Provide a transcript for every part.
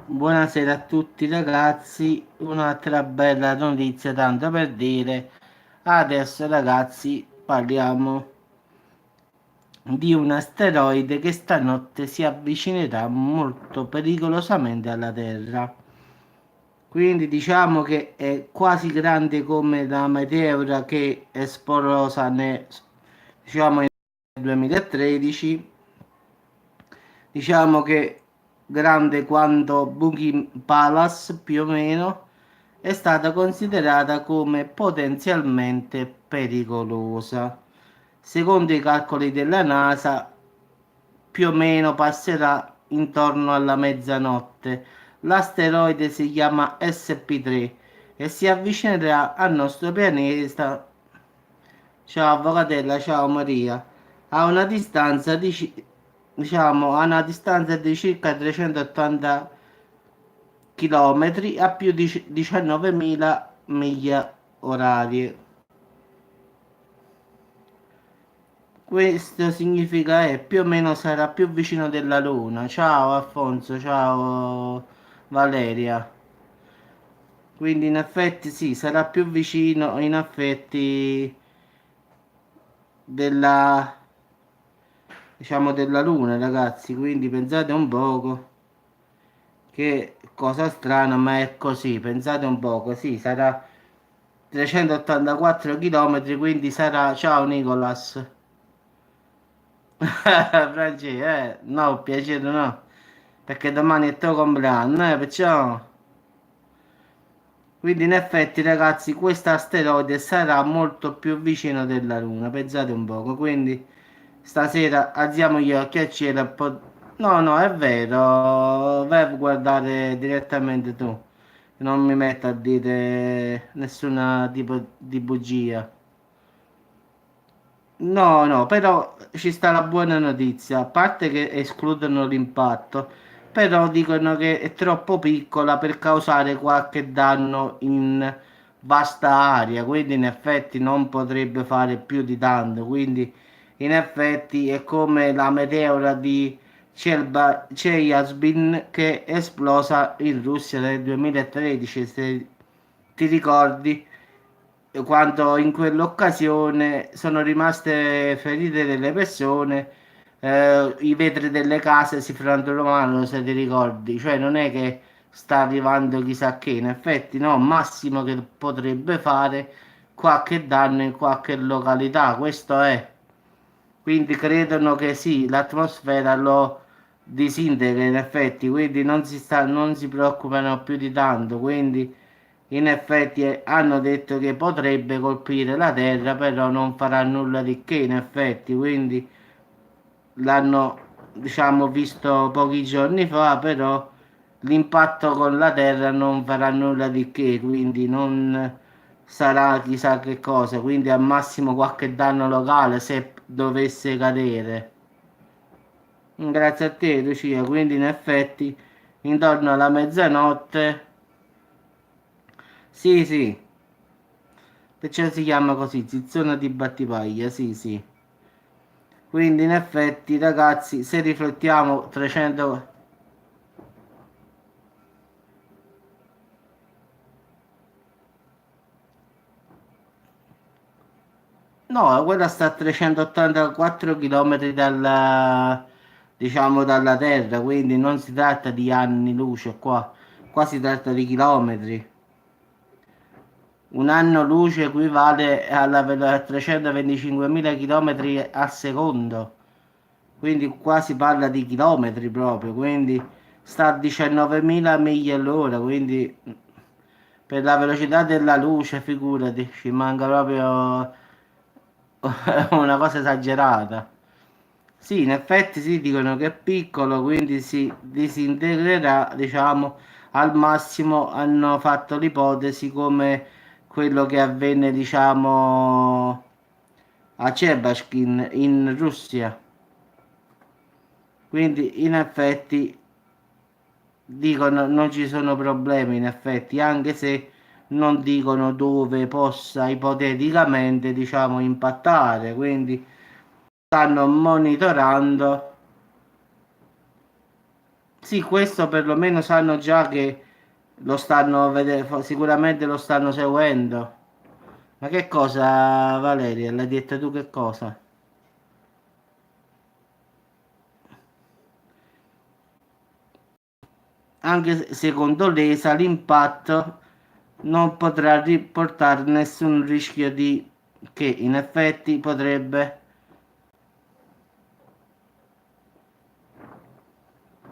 Buonasera a tutti ragazzi, un'altra bella notizia tanto per dire. Adesso ragazzi parliamo di un asteroide che stanotte si avvicinerà molto pericolosamente alla Terra. Quindi diciamo che è quasi grande come la meteora che è esplosa diciamo nel 2013. Diciamo che grande quanto Buckingham Palace più o meno, è stata considerata come potenzialmente pericolosa. Secondo i calcoli della NASA, più o meno passerà intorno alla mezzanotte. L'asteroide si chiama SP3 e si avvicinerà al nostro pianeta. Ciao Avvocatella, ciao Maria. A una distanza diciamo, a una distanza di circa 380 km a più di 19.000 miglia orarie. Questo significa che più o meno sarà più vicino della Luna. Ciao Alfonso, ciao Valeria. Quindi in effetti sì, sarà più vicino in effetti della, diciamo, della Luna, ragazzi. Quindi pensate un poco. Che cosa strana, ma è così. Pensate un po', così sarà 384 km, quindi sarà. Ciao Nicolas. Francesco, no, piacere no. Perché domani è il tuo compleanno, perciò. Quindi in effetti, ragazzi, questo asteroide sarà molto più vicino della Luna. Pensate un poco. Quindi stasera alziamo gli occhi al cielo e no, no, è vero. Vai a guardare direttamente tu. Non mi metto a dire nessuna tipo di bugia. No, no, però ci sta la buona notizia. A parte che escludono l'impatto, però dicono che è troppo piccola per causare qualche danno in vasta area. Quindi in effetti non potrebbe fare più di tanto. Quindi in effetti è come la meteora di Chelyabinsk che è esplosa in Russia nel 2013, se ti ricordi, quando in quell'occasione sono rimaste ferite delle persone, i vetri delle case si frantumavano, se ti ricordi, cioè non è che sta arrivando chissà che, in effetti no, massimo che potrebbe fare qualche danno in qualche località, questo è. Quindi credono che sì, l'atmosfera lo disintegra in effetti, quindi non si preoccupano più di tanto, quindi in effetti hanno detto che potrebbe colpire la Terra, però non farà nulla di che in effetti, quindi l'hanno diciamo visto pochi giorni fa, però l'impatto con la Terra non farà nulla di che, quindi non sarà chissà che cosa, quindi al massimo qualche danno locale se dovesse cadere. Grazie a te Lucia, quindi in effetti intorno alla mezzanotte, sì sì, perciò si chiama così, zizzona di Battipaglia, sì sì. Quindi in effetti ragazzi, se riflettiamo 300. No, quella sta a 384 km diciamo, dalla Terra, quindi non si tratta di anni luce qua, qua si tratta di chilometri. Un anno luce equivale a 325.000 km al secondo, quindi qua si parla di chilometri proprio, quindi sta a 19.000 miglia all'ora, quindi per la velocità della luce, figurati, ci manca proprio una cosa esagerata. Sì, in effetti sì, dicono che è piccolo, quindi si disintegrerà, diciamo, al massimo hanno fatto l'ipotesi come quello che avvenne, diciamo, a Chebaskin in Russia. Quindi in effetti dicono non ci sono problemi, in effetti, anche se non dicono dove possa ipoteticamente, diciamo, impattare, quindi stanno monitorando. Sì, questo perlomeno sanno già che lo stanno vedendo, sicuramente lo stanno seguendo. Ma che cosa, Valeria? L'hai detto tu che cosa? Anche secondo l'ESA l'impatto non potrà riportare nessun rischio di che in effetti potrebbe.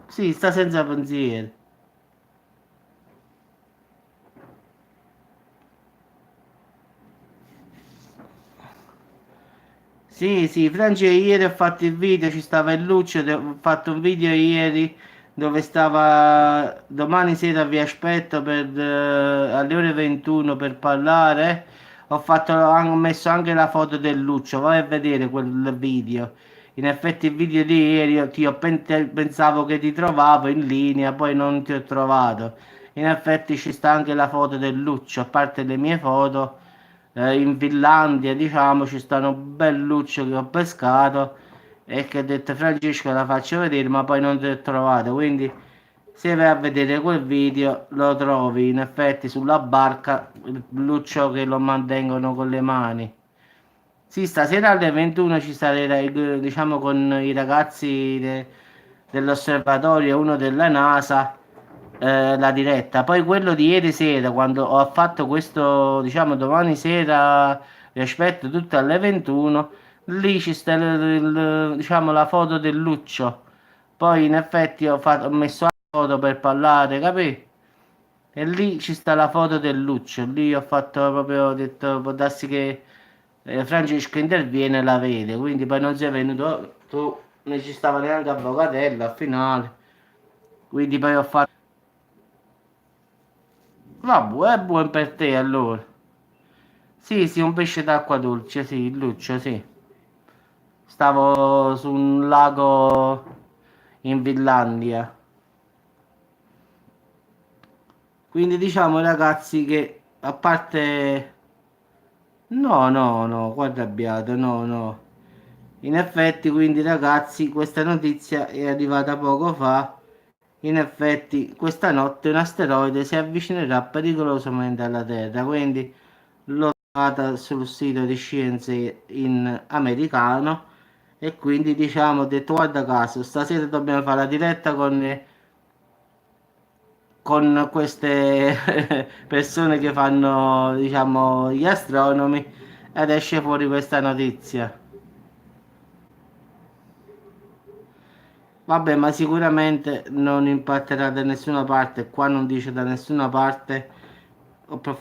Sì, sta senza pensieri. Sì, sì, Franci ieri ho fatto il video, ci stava il Lucio, ho fatto un video ieri dove stava, domani sera vi aspetto per, alle ore 21 per parlare. Ho messo anche la foto del Lucio, vai a vedere quel video. In effetti il video di ieri pensavo che ti trovavo in linea, poi non ti ho trovato. In effetti ci sta anche la foto del Luccio, a parte le mie foto, in Finlandia, diciamo, ci stanno un bel luccio che ho pescato e che ho detto Francesco la faccio vedere, ma poi non ti ho trovato, quindi se vai a vedere quel video lo trovi in effetti sulla barca, il luccio che lo mantengono con le mani. Sì, stasera alle 21 ci sarà, diciamo, con i ragazzi dell'osservatorio e uno della NASA, la diretta. Poi quello di ieri sera, quando ho fatto questo, diciamo, domani sera, vi aspetto tutte alle 21, lì ci sta, diciamo, la foto del Luccio. Poi in effetti ho messo la foto per parlare, capì? E lì ci sta la foto del Luccio. Lì ho fatto proprio, ho detto, può darsi che Francesco interviene e la vede. Quindi poi non sei venuto tu, non ci stava neanche Avvocatello al finale. Quindi poi ho fatto. Vabbè, è buon per te allora. Sì, sì, un pesce d'acqua dolce, sì, il Luccio, sì. Stavo su un lago in Finlandia. Quindi diciamo ragazzi che a parte. No, no, no, qua arrabbiato, no, no. In effetti, quindi ragazzi, questa notizia è arrivata poco fa. In effetti, questa notte un asteroide si avvicinerà pericolosamente alla Terra, quindi l'ho trovata sul sito di scienze in americano e quindi diciamo, ho detto guarda caso, stasera dobbiamo fare la diretta con queste persone che fanno, diciamo, gli astronomi ed esce fuori questa notizia. Vabbè, ma sicuramente non impatterà da nessuna parte. Qua non dice da nessuna parte.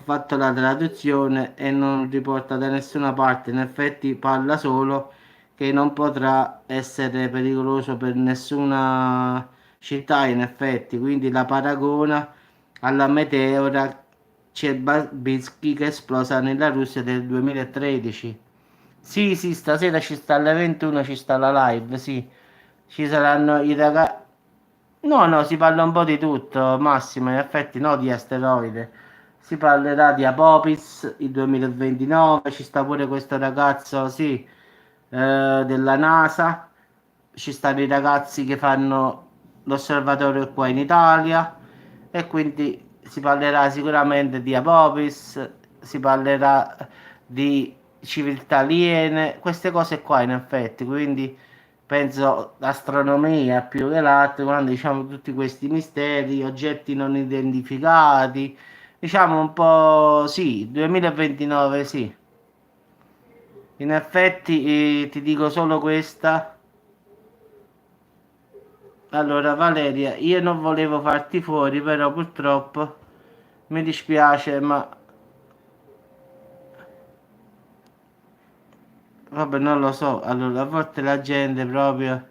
Fatto la traduzione e non riporta da nessuna parte. In effetti parla solo che non potrà essere pericoloso per nessuna città, in effetti. Quindi la paragona alla meteora Chelyabinsk che è esplosa nella Russia del 2013. Sì, sì, stasera ci sta alle 21, ci sta la live, sì. Ci saranno i ragazzi. No, no, si parla un po' di tutto, Massimo, in effetti no di asteroide. Si parlerà di Apopis il 2029, ci sta pure questo ragazzo, sì, della NASA, ci stanno i ragazzi che fanno l'osservatorio qua in Italia e quindi si parlerà sicuramente di Apopis, si parlerà di civiltà aliene, queste cose qua in effetti, quindi penso astronomia più che l'altro, quando diciamo tutti questi misteri, oggetti non identificati, diciamo un po' sì, 2029 sì. In effetti ti dico solo questa. Allora Valeria, io non volevo farti fuori, però purtroppo mi dispiace, ma vabbè non lo so. Allora a volte la gente proprio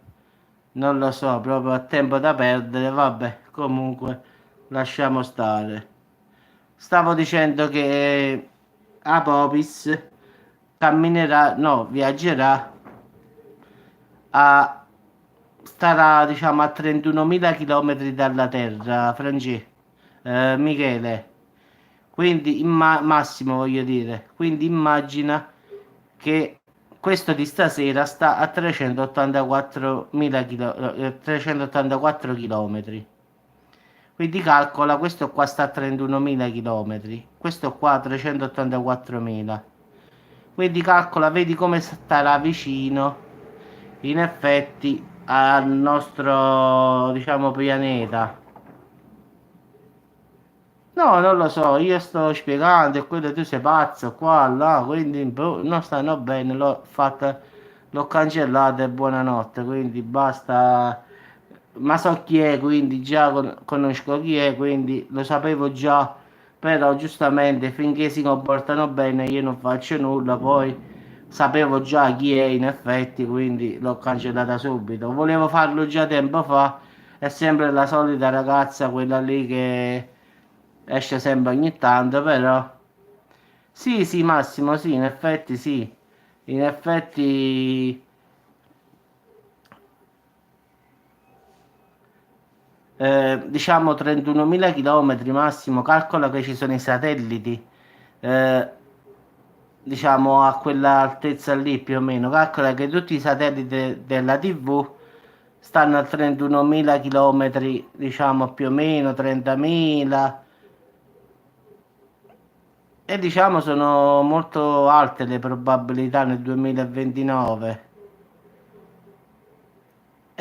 non lo so, proprio a tempo da perdere, vabbè, comunque lasciamo stare. Stavo dicendo che Apopis camminerà, no, viaggerà a, starà diciamo a 31.000 km dalla Terra, Michele. Quindi, massimo voglio dire, quindi immagina che questo di stasera sta a 384.000 384 km. Quindi calcola, questo qua sta a 31.000 km, questo qua a 384.000. Quindi calcola, vedi come starà vicino, in effetti, al nostro, diciamo, pianeta. No, non lo so, io sto spiegando e quello tu sei pazzo qua, là, quindi boh, non stanno bene, l'ho fatta, l'ho cancellata e buonanotte, quindi basta. Ma so chi è, quindi già conosco chi è, quindi lo sapevo già, però giustamente finché si comportano bene io non faccio nulla, poi sapevo già chi è in effetti, quindi l'ho cancellata subito. Volevo farlo già tempo fa, è sempre la solita ragazza, quella lì che esce sempre ogni tanto, però sì, sì, Massimo, sì, in effetti sì, in effetti diciamo 31.000 km massimo, calcola che ci sono i satelliti, eh, diciamo a quella altezza lì più o meno, calcola che tutti i satelliti della TV stanno a 31.000 km, diciamo più o meno 30.000. E diciamo sono molto alte le probabilità nel 2029.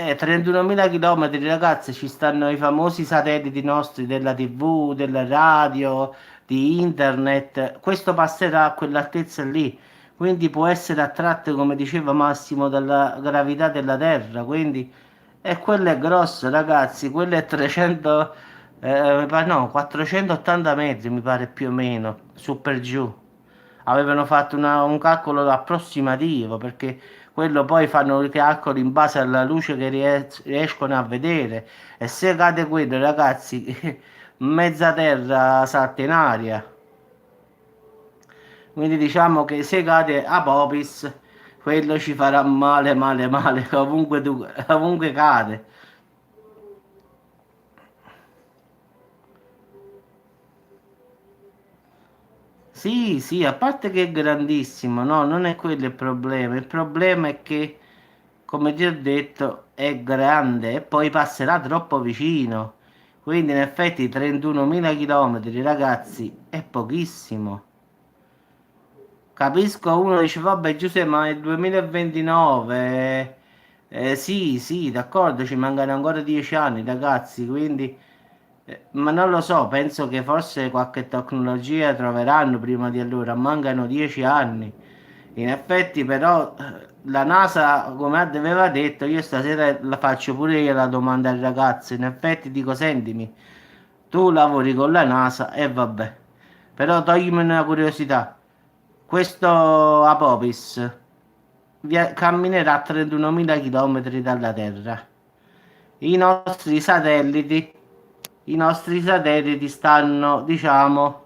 31.000 km ragazzi, ci stanno i famosi satelliti nostri della TV, della radio, di internet. Questo passerà a quell'altezza lì, quindi può essere attratto, come diceva Massimo, dalla gravità della Terra. Quindi, e quello è grosso, ragazzi, quello è 300, no, 480 metri, mi pare più o meno, su per giù. Avevano fatto un calcolo approssimativo perché quello poi fanno i calcoli in base alla luce che riescono a vedere. E se cade quello, ragazzi, mezza terra salta in aria. Quindi diciamo che se cade Apopis, quello ci farà male, male, male, ovunque cade. Sì, sì, a parte che è grandissimo, no, non è quello il problema. Il problema è che, come ti ho detto, è grande e poi passerà troppo vicino. Quindi in effetti 31.000 km, ragazzi, è pochissimo. Capisco, uno dice, vabbè Giuseppe, ma è il 2029. Sì, sì, d'accordo, ci mancano ancora 10 anni, ragazzi, quindi... ma non lo so, penso che forse qualche tecnologia troveranno prima di allora, mancano 10 anni. In effetti, però, la NASA, come aveva detto, io stasera la faccio pure io la domanda al ragazzo. In effetti, dico, sentimi, tu lavori con la NASA e vabbè, però toglimi una curiosità. Questo Apopis camminerà a 31.000 km dalla Terra. I nostri satelliti, i nostri satelliti stanno, diciamo,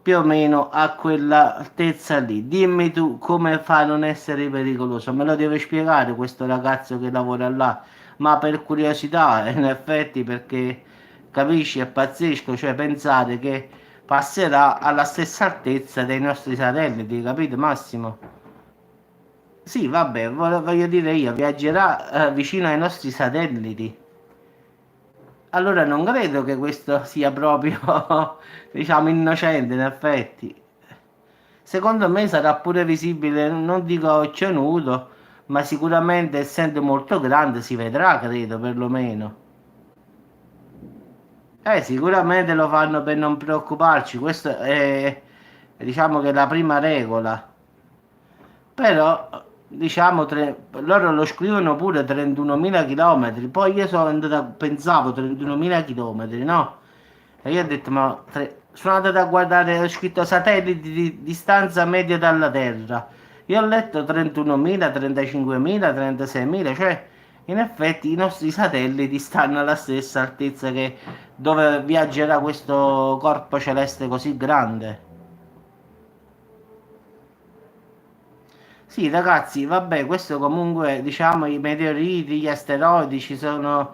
più o meno a quella altezza lì. Dimmi tu come fa a non essere pericoloso. Me lo deve spiegare questo ragazzo che lavora là. Ma per curiosità, in effetti, perché capisci, è pazzesco, cioè pensare che passerà alla stessa altezza dei nostri satelliti, capito Massimo? Sì, vabbè, voglio dire io, viaggerà vicino ai nostri satelliti. Allora non credo che questo sia proprio, diciamo, innocente in effetti. Secondo me sarà pure visibile, non dico a occhio nudo, ma sicuramente essendo molto grande si vedrà, credo, perlomeno. Sicuramente lo fanno per non preoccuparci, questo è, diciamo che è la prima regola. Però, diciamo, loro lo scrivono pure 31.000 km. Poi io sono andato pensavo 31.000 km, no? E io ho detto, ma sono andato a guardare, ho scritto satelliti di distanza media dalla Terra. Io ho letto 31.000, 35.000, 36.000, cioè in effetti i nostri satelliti stanno alla stessa altezza che dove viaggerà questo corpo celeste così grande. Sì, ragazzi, vabbè, questo comunque, diciamo, i meteoriti, gli asteroidi ci sono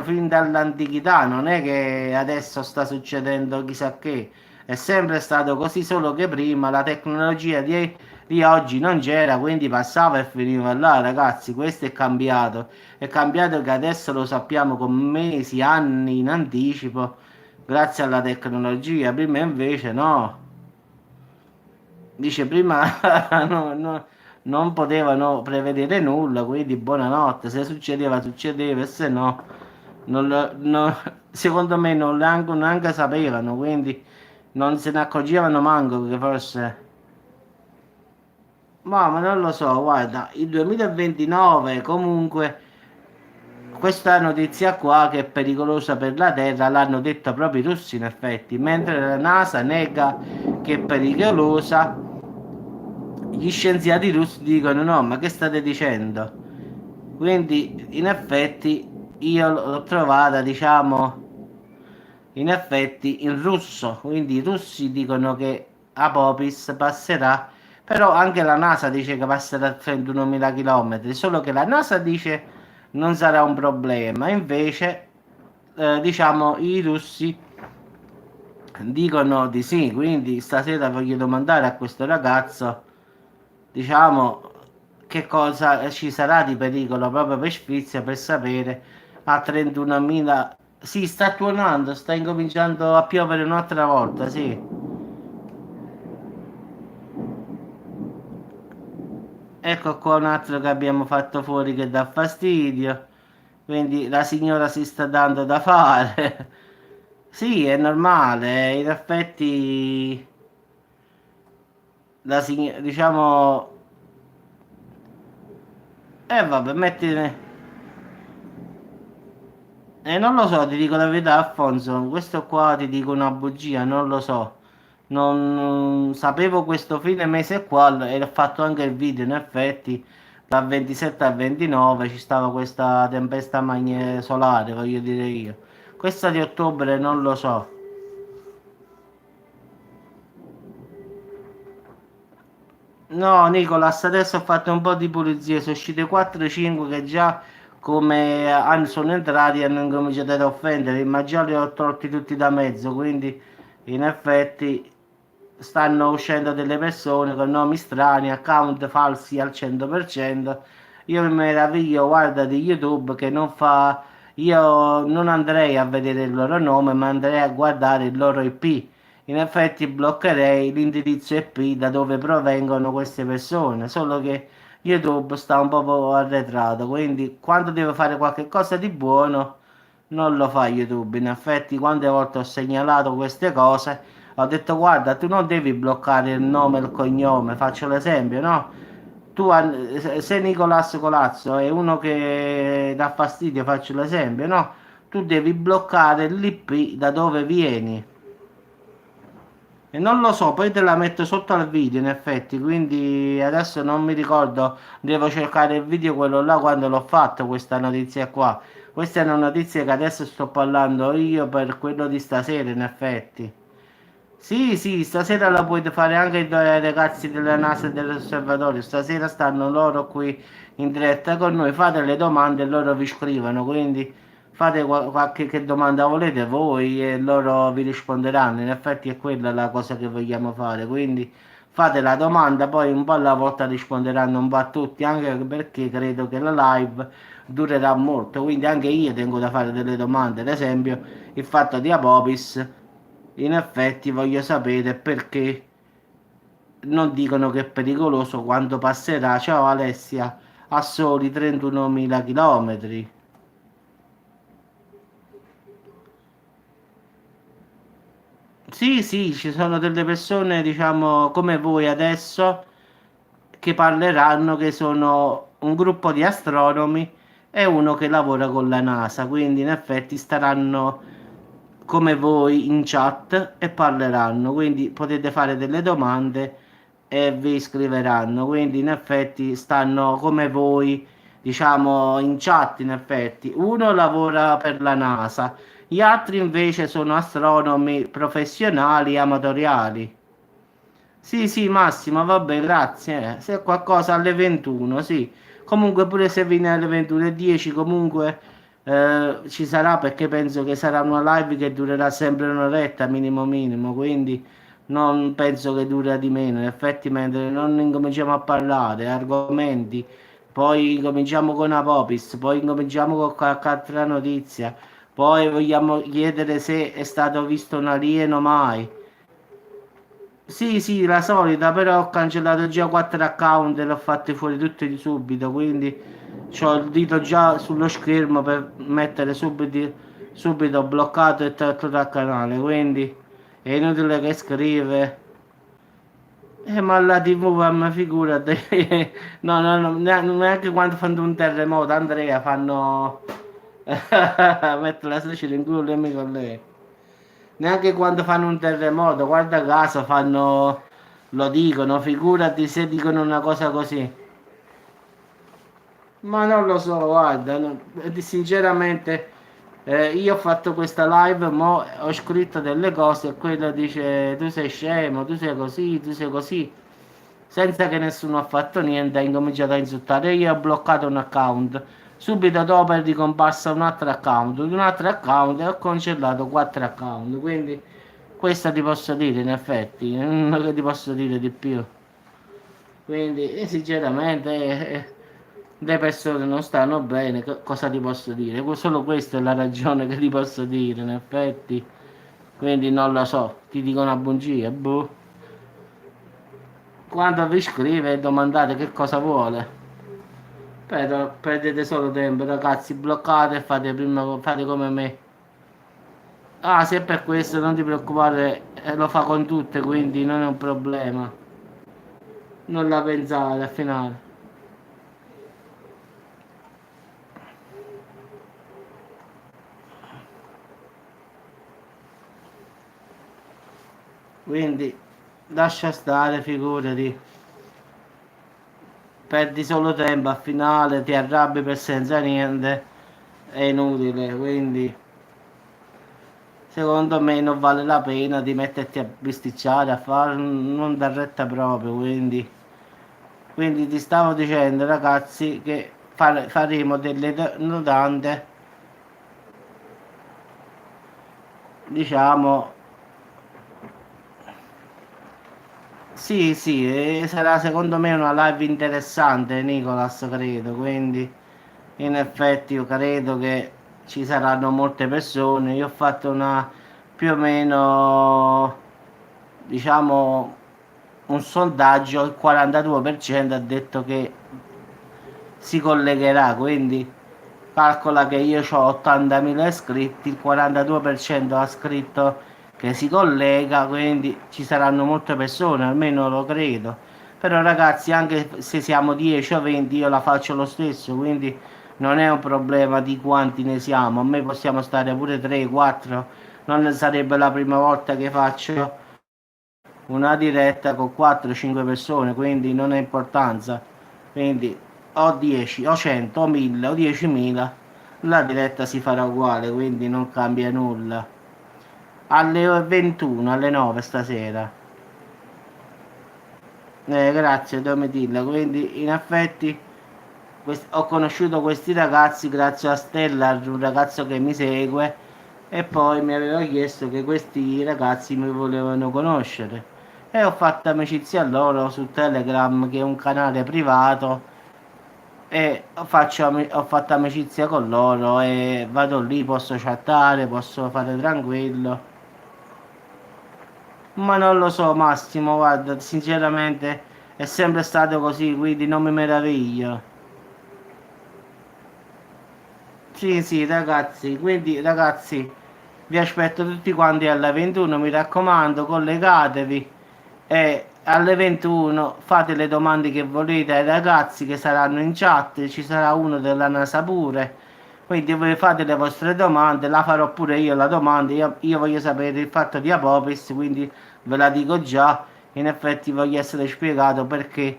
fin dall'antichità, non è che adesso sta succedendo chissà che, è sempre stato così, solo che prima la tecnologia lì oggi non c'era, quindi passava e finiva là, ragazzi, questo è cambiato che adesso lo sappiamo con mesi, anni in anticipo, grazie alla tecnologia, prima invece no. Dice prima non potevano prevedere nulla, quindi buonanotte, se succedeva succedeva e se no, secondo me non neanche sapevano, quindi non se ne accorgevano manco che forse... Ma non lo so, guarda, il 2029 comunque questa notizia qua che è pericolosa per la Terra l'hanno detta proprio i russi in effetti, mentre la NASA nega che è pericolosa, gli scienziati russi dicono no, ma che state dicendo? Quindi in effetti io l'ho trovata, diciamo, in effetti in russo, quindi i russi dicono che Apopis passerà, però anche la NASA dice che passerà a 31.000 km, solo che la NASA dice non sarà un problema, invece diciamo i russi dicono di sì, quindi stasera voglio domandare a questo ragazzo, diciamo, che cosa ci sarà di pericolo proprio per Sfizia per sapere a 31.000. Sì, sta tuonando, sta incominciando a piovere un'altra volta, sì. Ecco qua un altro che abbiamo fatto fuori che dà fastidio. Quindi la signora si sta dando da fare. Sì, è normale, in effetti la signora, diciamo, vabbè, mettine. Non lo so, ti dico la verità, Alfonso. Questo qua ti dico una bugia, non lo so. Non sapevo questo fine mese qua e ho fatto anche il video. In effetti, dal 27 al 29 ci stava questa tempesta solare, voglio dire io. Questa di ottobre non lo so. No, Nicolas, adesso ho fatto un po' di pulizia, sono uscite 4-5 che già come sono entrati e hanno incominciato ad offendere, ma già li ho tolti tutti da mezzo, quindi in effetti stanno uscendo delle persone con nomi strani, account falsi al 100%. Io mi meraviglio, guarda, di YouTube che non fa... Io non andrei a vedere il loro nome, ma andrei a guardare il loro IP. In effetti bloccherei l'indirizzo IP da dove provengono queste persone, solo che YouTube sta un po' arretrato, quindi quando deve fare qualche cosa di buono non lo fa YouTube. In effetti, quante volte ho segnalato queste cose, ho detto guarda, tu non devi bloccare il nome e il cognome, faccio l'esempio, no? Tu, se Nicolas Colazzo è uno che dà fastidio, faccio l'esempio, no? Tu devi bloccare l'IP da dove vieni. E non lo so, poi te la metto sotto al video in effetti, quindi adesso non mi ricordo, devo cercare il video quello là quando l'ho fatto questa notizia qua. Questa è una notizia che adesso sto parlando io per quello di stasera in effetti. Sì, sì, stasera la puoi fare anche i due ragazzi della NASA e dell'osservatorio. Stasera stanno loro qui in diretta con noi. Fate le domande e loro vi scrivono. Quindi fate qualche che domanda volete voi e loro vi risponderanno. In effetti è quella la cosa che vogliamo fare. Quindi fate la domanda, poi un po' alla volta risponderanno un po' a tutti, anche perché credo che la live durerà molto. Quindi anche io tengo da fare delle domande. Ad esempio, il fatto di Apopis. In effetti voglio sapere perché non dicono che è pericoloso quando passerà, ciao Alessia, a soli 31.000 km. Sì, sì, ci sono delle persone, diciamo, come voi adesso, che parleranno, che sono un gruppo di astronomi e uno che lavora con la NASA, quindi in effetti staranno come voi in chat e parleranno, quindi potete fare delle domande e vi scriveranno, quindi in effetti stanno come voi, diciamo in chat in effetti. Uno lavora per la NASA, gli altri invece sono astronomi professionali e amatoriali. Sì, sì, Massimo, vabbè, grazie. Se è qualcosa alle 21, sì. Comunque pure se viene alle 21:10, comunque ci sarà perché penso che sarà una live che durerà sempre un'oretta minimo minimo, quindi non penso che dura di meno. In effetti, mentre non incominciamo a parlare, argomenti, poi incominciamo con Apopis, poi incominciamo con qualche altra notizia, poi vogliamo chiedere se è stato visto un alieno mai. Sì, sì, la solita, però ho cancellato già 4 account e l'ho fatti fuori tutti di subito, quindi ho il dito già sullo schermo per mettere subito bloccato e tratto dal canale, quindi è inutile che scrive. Ma la TV, ma figurati, no, no, no, neanche quando fanno un terremoto, Andrea, fanno... metto la striscia in culo e mi con lei. Neanche quando fanno un terremoto, guarda caso, fanno... Lo dicono, figurati se dicono una cosa così. Ma non lo so, guarda, sinceramente io ho fatto questa live, mo ho scritto delle cose e quello dice tu sei scemo, tu sei così, senza che nessuno ha fatto niente, ha incominciato a insultare. Io ho bloccato un account, subito dopo è ricomparsa un altro account e ho cancellato 4 account, quindi questo ti posso dire in effetti, non che ti posso dire di più. Quindi, sinceramente, le persone non stanno bene, cosa ti posso dire? Solo questa è la ragione che ti posso dire, in effetti. Quindi non lo so, ti dico una bugia, boh. Quando vi scrive domandate che cosa vuole. Però perdete solo tempo, ragazzi, bloccate e fate prima, fate come me. Ah, se è per questo non ti preoccupare, lo fa con tutte, quindi non è un problema. Non la pensate al finale. Quindi lascia stare, figurati, perdi solo tempo al finale, ti arrabbi per senza niente, è inutile, quindi secondo me non vale la pena di metterti a bisticciare, a fare, non dar retta proprio, quindi ti stavo dicendo ragazzi che faremo delle notate, diciamo. Sì, sì, sarà secondo me una live interessante, Nicolas, credo, quindi in effetti io credo che ci saranno molte persone. Io ho fatto una più o meno, diciamo, un sondaggio, il 42% ha detto che si collegherà, quindi calcola che io ho 80.000 iscritti, il 42% ha scritto che si collega, quindi ci saranno molte persone, almeno lo credo. Però ragazzi, anche se siamo 10 o 20, io la faccio lo stesso, quindi non è un problema di quanti ne siamo. A me possiamo stare pure 3, 4, non sarebbe la prima volta che faccio una diretta con 4-5 persone, quindi non ha importanza. Quindi o 10, o 100, o 1000, o 10.000, la diretta si farà uguale, quindi non cambia nulla. Alle 21, alle 9 stasera. Grazie Domitilla, quindi in effetti ho conosciuto questi ragazzi grazie a Stella, un ragazzo che mi segue, e poi mi aveva chiesto che questi ragazzi mi volevano conoscere e ho fatto amicizia a loro su Telegram, che è un canale privato, e ho fatto amicizia con loro e vado lì, posso chattare, posso fare tranquillo. Ma non lo so Massimo, guarda, sinceramente è sempre stato così, quindi non mi meraviglio. Sì, sì, ragazzi, quindi ragazzi, vi aspetto tutti quanti alle 21, mi raccomando, collegatevi e alle 21 fate le domande che volete ai ragazzi che saranno in chat, ci sarà uno della NASA pure, quindi voi fate le vostre domande, la farò pure io la domanda, io voglio sapere il fatto di Apopis, quindi ve la dico già, in effetti voglio essere spiegato perché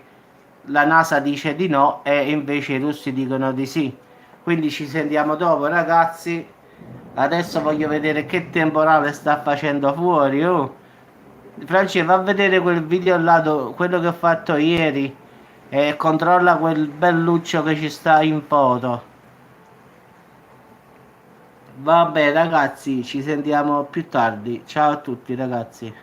la NASA dice di no e invece i russi dicono di sì. Quindi ci sentiamo dopo, ragazzi. Adesso voglio vedere che temporale sta facendo fuori. Oh. Francesco, va a vedere quel video là, quello che ho fatto ieri. E controlla quel belluccio che ci sta in foto. Vabbè, ragazzi, ci sentiamo più tardi. Ciao a tutti, ragazzi.